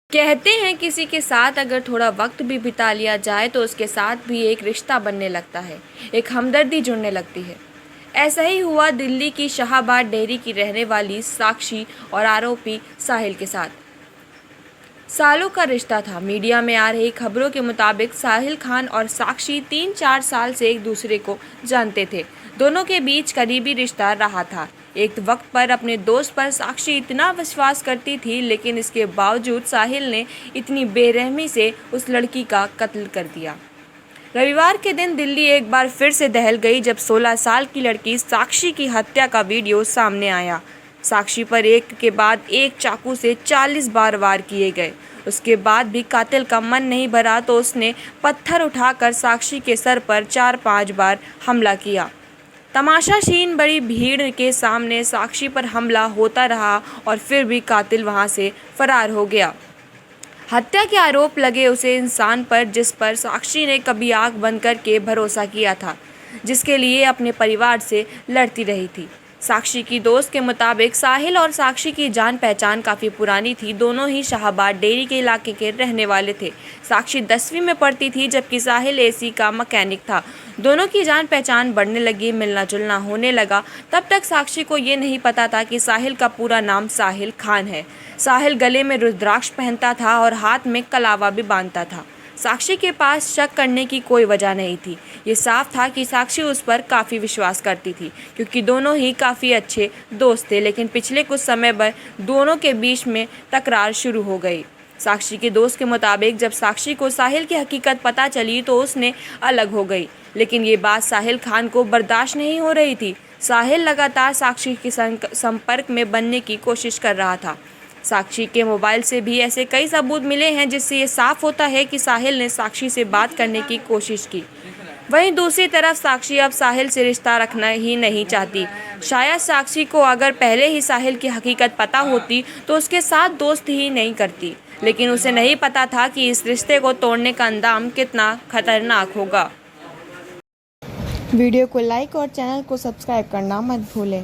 कहते हैं किसी के साथ अगर थोड़ा वक्त भी बिता लिया जाए तो उसके साथ भी एक रिश्ता बनने लगता है, एक हमदर्दी जुड़ने लगती है। ऐसा ही हुआ दिल्ली की शाहाबाद डेयरी की रहने वाली साक्षी और आरोपी साहिल के साथ। सालों का रिश्ता था। मीडिया में आ रही खबरों के मुताबिक साहिल खान और साक्षी 3-4 साल से एक दूसरे को जानते थे। दोनों के बीच करीबी रिश्ता रहा था। एक वक्त पर अपने दोस्त पर साक्षी इतना विश्वास करती थी, लेकिन इसके बावजूद साहिल ने इतनी बेरहमी से उस लड़की का कत्ल कर दिया। रविवार के दिन दिल्ली एक बार फिर से दहल गई जब 16 साल की लड़की साक्षी की हत्या का वीडियो सामने आया। साक्षी पर एक के बाद एक चाकू से 40 बार वार किए गए। उसके बाद भी कातिल का मन नहीं भरा तो उसने पत्थर उठाकर साक्षी के सर पर 4-5 बार हमला किया। तमाशाशीन बड़ी भीड़ के सामने साक्षी पर हमला होता रहा और फिर भी कातिल वहां से फरार हो गया। हत्या के आरोप लगे उसे इंसान पर जिस पर साक्षी ने कभी आंख बंद करके भरोसा किया था, जिसके लिए अपने परिवार से लड़ती रही थी। साक्षी की दोस्त के मुताबिक साहिल और साक्षी की जान पहचान काफ़ी पुरानी थी। दोनों ही शाहाबाद डेयरी के इलाके के रहने वाले थे। साक्षी 10वीं में पढ़ती थी जबकि साहिल एसी का मैकेनिक था। दोनों की जान पहचान बढ़ने लगी, मिलना जुलना होने लगा। तब तक साक्षी को ये नहीं पता था कि साहिल का पूरा नाम साहिल खान है। साहिल गले में रुद्राक्ष पहनता था और हाथ में कलावा भी बांधता था। साक्षी के पास शक करने की कोई वजह नहीं थी। ये साफ था कि साक्षी उस पर काफ़ी विश्वास करती थी, क्योंकि दोनों ही काफ़ी अच्छे दोस्त थे। लेकिन पिछले कुछ समय पर दोनों के बीच में तकरार शुरू हो गई। साक्षी के दोस्त के मुताबिक जब साक्षी को साहिल की हकीकत पता चली तो उसने अलग हो गई। लेकिन ये बात साहिल खान को बर्दाश्त नहीं हो रही थी। साहिल लगातार साक्षी के संपर्क में बनने की कोशिश कर रहा था। साक्षी के मोबाइल से भी ऐसे कई सबूत मिले हैं जिससे ये साफ होता है कि साहिल ने साक्षी से बात करने की कोशिश की। वहीं दूसरी तरफ साक्षी अब साहिल से रिश्ता रखना ही नहीं चाहती। शायद साक्षी को अगर पहले ही साहिल की हकीकत पता होती तो उसके साथ दोस्त ही नहीं करती। लेकिन उसे नहीं पता था कि इस रिश्ते को तोड़ने का अंजाम कितना खतरनाक होगा। वीडियो को लाइक और चैनल को सब्सक्राइब करना मत भूलें।